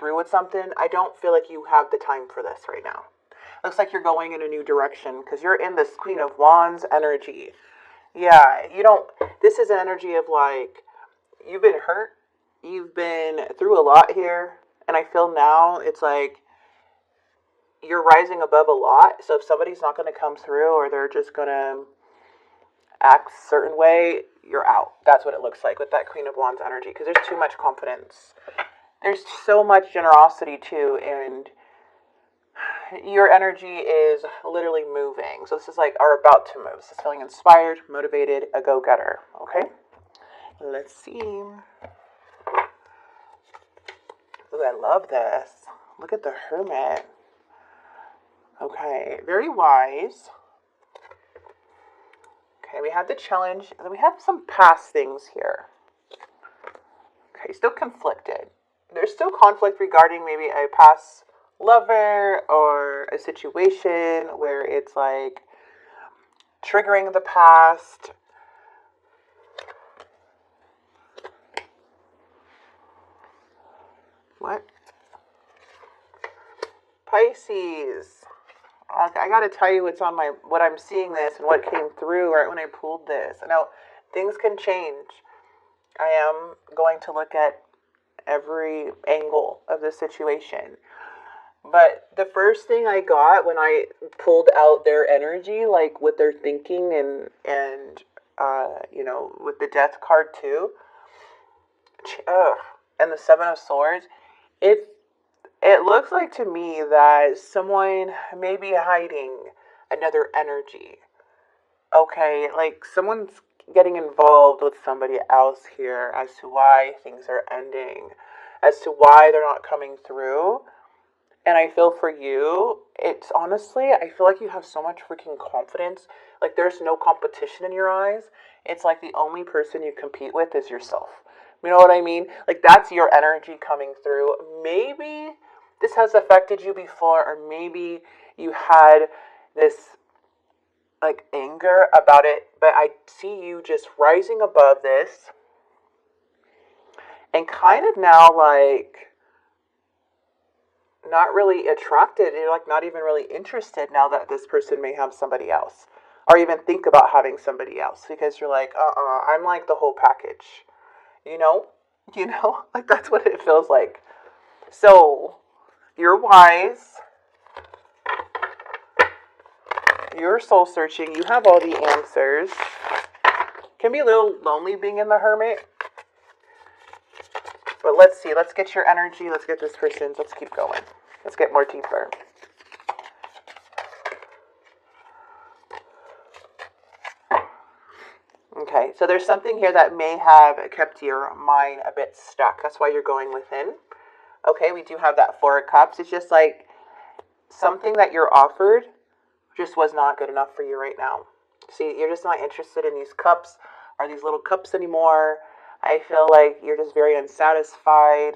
through with something, I don't feel like you have the time for this right now. Looks like you're going in a new direction because you're in this Queen of Wands energy. Yeah, you don't, this is an energy of like, you've been hurt, you've been through a lot here, and I feel now it's like you're rising above a lot. So if somebody's not going to come through or they're just going to act a certain way, you're out. That's what it looks like with that Queen of Wands energy because there's too much confidence. There's so much generosity too, and your energy is literally moving. So this is like are about to move. This is feeling inspired, motivated, a go-getter. Okay? Let's see. Ooh, I love this. Look at the Hermit. Okay, very wise. Okay, we have the challenge, and then we have some past things here. Okay, still conflicted. There's still conflict regarding maybe a past lover or a situation where it's like triggering the past. What? Pisces. I gotta tell you what's on my, what I'm seeing this and what came through right when I pulled this. Now, things can change. I am going to look at every angle of the situation. But the first thing I got when I pulled out their energy, like what they're thinking and you know, with the Death card too, and the Seven of Swords, it looks like to me that someone may be hiding another energy. Okay, like someone's getting involved with somebody else here as to why things are ending, as to why they're not coming through. And I feel for you, it's honestly, I feel like you have so much freaking confidence. Like there's no competition in your eyes. It's like the only person you compete with is yourself. You know what I mean? Like that's your energy coming through. Maybe this has affected you before, or maybe you had this like anger about it, but I see you just rising above this and kind of now like not really attracted. You're like not even really interested now that this person may have somebody else or even think about having somebody else because you're like, I'm like the whole package, you know, like that's what it feels like. So you're wise. You're soul searching. You have all the answers. Can be a little lonely being in the Hermit. But let's see. Let's get your energy. Let's get this person's. Let's keep going. Let's get more deeper. Okay. So there's something here that may have kept your mind a bit stuck. That's why you're going within. Okay. We do have that Four of Cups. It's just like something that you're offered just was not good enough for you right now. See, you're just not interested in these cups or these little cups anymore. I feel like you're just very unsatisfied.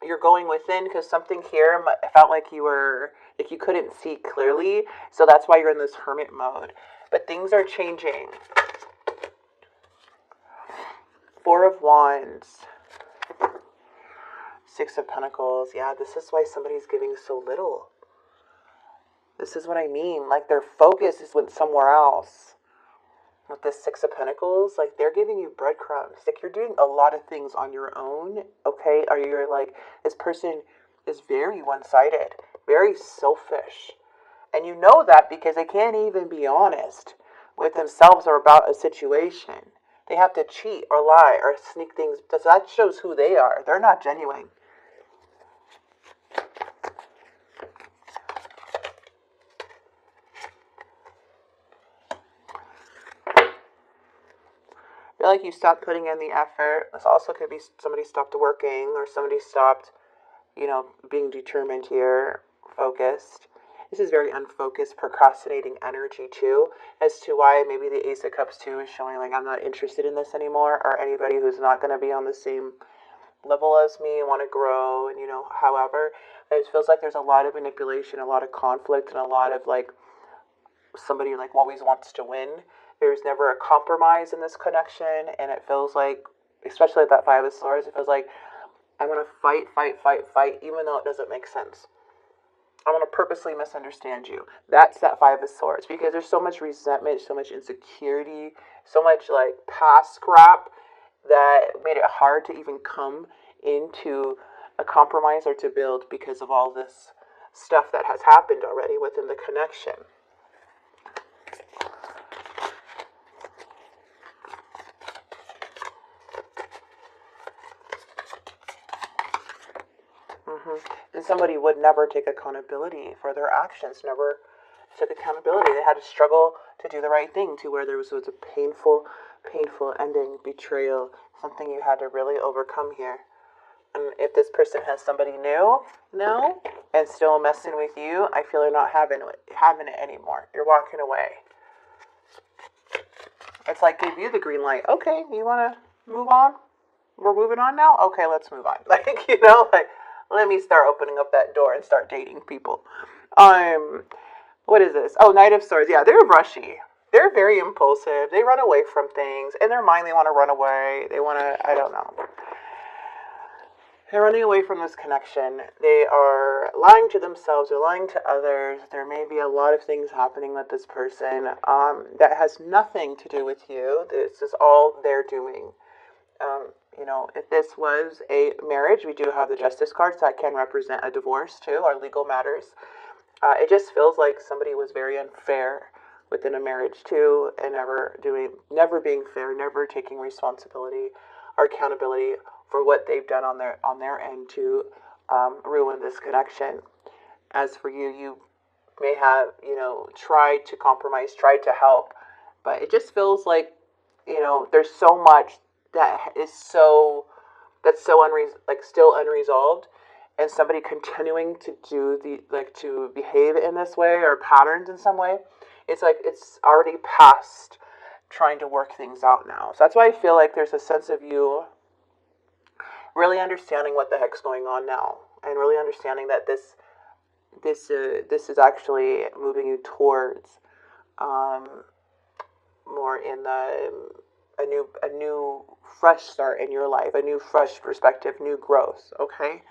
You're going within because something here felt like you were, like you couldn't see clearly. So that's why you're in this hermit mode. But things are changing. Four of Wands. Six of Pentacles. Yeah, this is why somebody's giving so little. This is what I mean. Like their focus is with somewhere else. With this Six of Pentacles, like they're giving you breadcrumbs. Like you're doing a lot of things on your own, okay? Or you're like, this person is very one-sided, very selfish. And you know that because they can't even be honest with themselves or about a situation. They have to cheat or lie or sneak things. That shows who they are. They're not genuine. I feel like you stopped putting in the effort. This also could be somebody stopped working or somebody stopped, you know, being determined here, focused. This is very unfocused, procrastinating energy too, as to why maybe the Ace of Cups too is showing like I'm not interested in this anymore, or anybody who's not going to be on the same level as me and want to grow, and you know, however, it feels like there's a lot of manipulation, a lot of conflict, and a lot of like somebody like always wants to win. There's never a compromise in this connection, and it feels like, especially at that Five of Swords, it feels like I'm going to fight, fight, fight, fight, even though it doesn't make sense. I'm going to purposely misunderstand you. That's that Five of Swords, because there's so much resentment, so much insecurity, so much like past crap that made it hard to even come into a compromise or to build because of all this stuff that has happened already within the connection. And somebody would never take accountability for their actions, never took accountability. They had to struggle to do the right thing, to where there was a painful ending, betrayal, something you had to really overcome here. And if this person has somebody new now and still messing with you, I feel they're not having it anymore. You're walking away. It's like give you the green light. Okay, you want to move on? We're moving on now? Okay, let's move on. Like, let me start opening up that door and start dating people. What is this? Oh, Knight of Swords. Yeah, they're rushy. They're very impulsive. They run away from things. In their mind, they want to run away. They want to, I don't know. They're running away from this connection. They are lying to themselves. They're lying to others. There may be a lot of things happening with this person that has nothing to do with you. This is all they're doing. If this was a marriage, we do have the Justice card, so that can represent a divorce too, or legal matters. It just feels like somebody was very unfair within a marriage too, and never being fair, never taking responsibility or accountability for what they've done on their end to ruin this connection. As for you, you may have tried to compromise, tried to help, but it just feels like there's so much that's still unresolved, and somebody continuing to to behave in this way or patterns in some way. It's like it's already past trying to work things out now. So that's why I feel like there's a sense of you really understanding what the heck's going on now, and really understanding that this is actually moving you towards more in a new fresh start in your life, a new fresh perspective, new growth. Okay.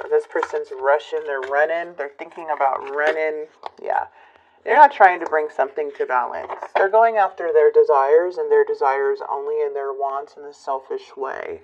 This person's rushing, they're running, they're thinking about running. Yeah. They're not trying to bring something to balance. They're going after their desires, and their desires only, and their wants in a selfish way.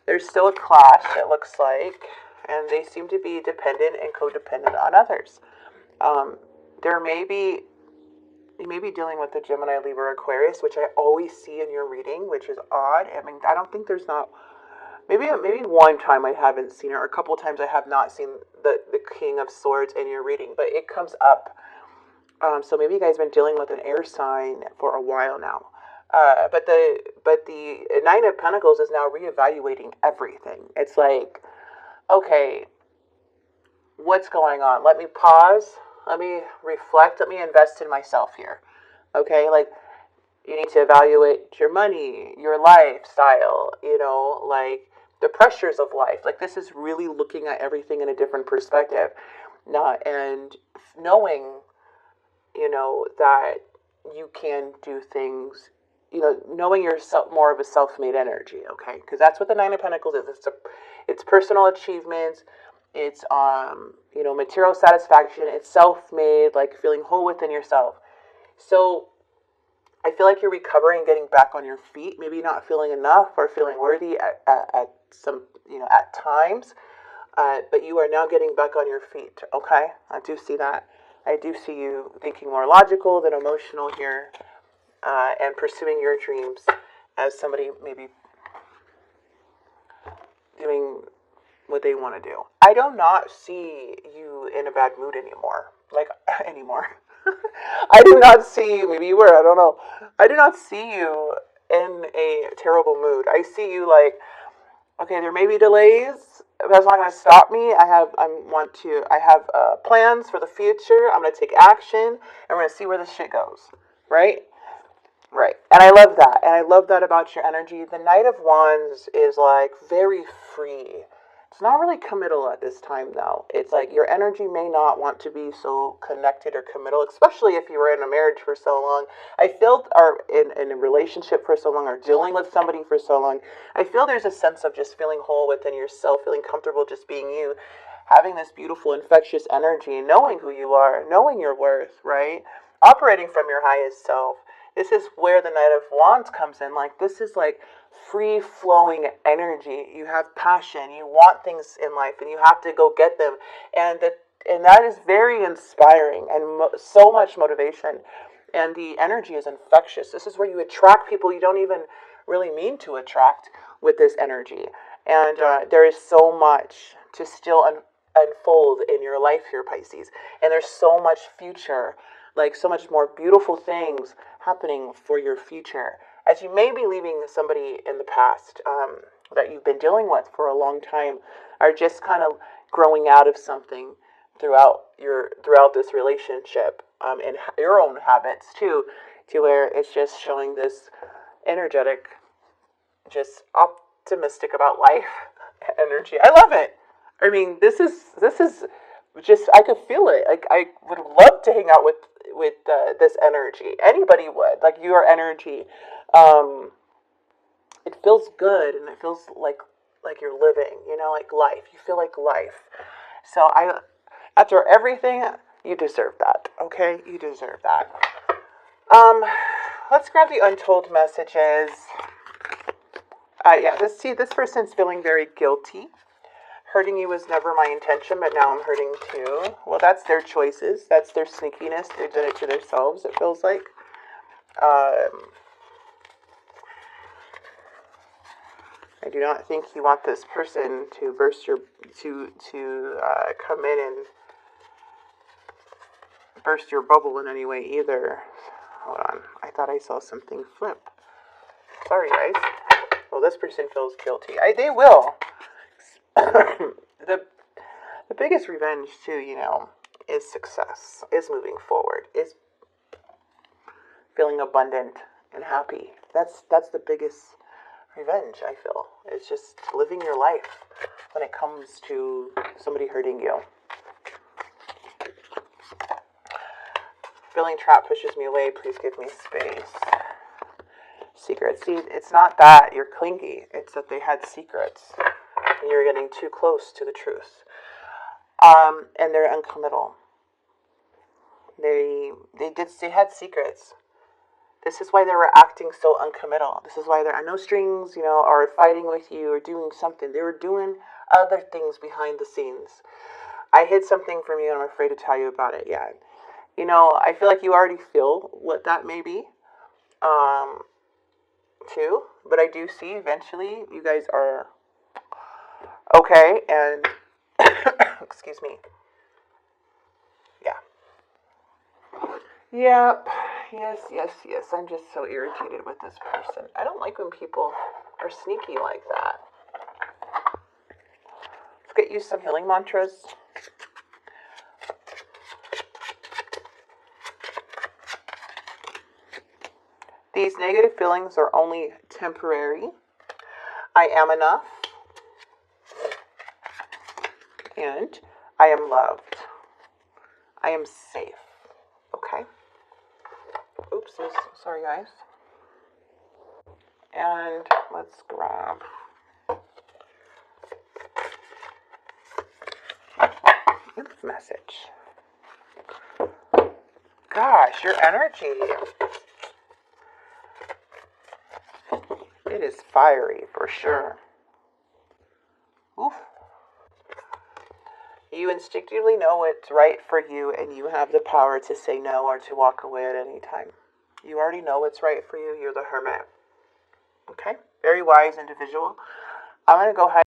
There's still a clash, it looks like, and they seem to be dependent and codependent on others. You may be dealing with the Gemini, Libra, Aquarius, which I always see in your reading, which is odd. I mean, I don't think there's not... Maybe one time I haven't seen it, or a couple of times I have not seen the King of Swords in your reading, but it comes up. So maybe you guys have been dealing with an air sign for a while now. But the Nine of Pentacles is now reevaluating everything. It's like, okay, what's going on? Let me pause. Let me reflect. Let me invest in myself here. Okay, like you need to evaluate your money, your lifestyle, like the pressures of life. Like this is really looking at everything in a different perspective. And knowing, that you can do things, knowing you're more of a self-made energy, okay? Because that's what the Nine of Pentacles is. It's personal achievements. It's, material satisfaction. It's self-made, like feeling whole within yourself. So I feel like you're recovering, getting back on your feet, maybe not feeling enough or feeling worthy at some, at times. But you are now getting back on your feet, okay? I do see that. I do see you thinking more logical than emotional here, and pursuing your dreams as somebody maybe doing what they want to do. I do not see you in a bad mood anymore. I do not see you, maybe you were, I don't know. I do not see you in a terrible mood. I see you like, okay, there may be delays. That's not going to stop me. I have plans for the future. I'm going to take action, and we're going to see where this shit goes. Right? Right. And I love that. And I love that about your energy. The Knight of Wands is like very free It's not really committal at this time, though. It's like your energy may not want to be so connected or committal, especially if you were in a marriage for so long. I feel, or in a relationship for so long, or dealing with somebody for so long. I feel there's a sense of just feeling whole within yourself, feeling comfortable just being you, having this beautiful, infectious energy, knowing who you are, knowing your worth, right? Operating from your highest self. This is where the Knight of Wands comes in. Like, this is like free flowing energy. You have passion. You want things in life, and you have to go get them. And that is very inspiring and so much motivation. And the energy is infectious. This is where you attract people you don't even really mean to attract with this energy. And there is so much to still unfold in your life here, Pisces. And there's so much future, like so much more beautiful things happening for your future, as you may be leaving somebody in the past that you've been dealing with for a long time, are just kind of growing out of something throughout this relationship, and your own habits too, to where it's just showing this energetic, just optimistic about life energy. I love it. I mean, this is just, I could feel it. Like, I would love to hang out with this energy. Anybody would. Like, your energy. It feels good, and it feels like you're living, like life. You feel like life. So after everything, you deserve that. Okay? You deserve that. Let's grab the untold messages. This person's feeling very guilty. Hurting you was never my intention, but now I'm hurting too. Well, that's their choices. That's their sneakiness. They did it to themselves, it feels like. I do not think you want this person to come in and burst your bubble in any way either. Hold on. I thought I saw something flip. Sorry, guys. Well, this person feels guilty. They will. The biggest revenge too, is success, is moving forward, is feeling abundant and happy. That's the biggest revenge, I feel. It's just living your life when it comes to somebody hurting you. Feeling trapped pushes me away. Please give me space. Secrets. See, it's not that you're clingy. It's that they had secrets. And you're getting too close to the truth. And they're uncommittal. They had secrets. This is why they were acting so uncommittal. This is why there are no strings, or fighting with you or doing something. They were doing other things behind the scenes. I hid something from you and I'm afraid to tell you about it yet. I feel like you already feel what that may be, too. But I do see eventually you guys are okay, and excuse me. Yeah. Yep. Yes. I'm just so irritated with this person. I don't like when people are sneaky like that. Let's get you some healing mantras. These negative feelings are only temporary. I am enough. And I am loved. I am safe. Okay? Oops, sorry guys. And let's grab this message. Gosh, your energy. It is fiery for sure. Oof. You instinctively know what's right for you, and you have the power to say no or to walk away at any time. You already know what's right for you. You're the hermit. Okay? Very wise individual. I'm going to go ahead.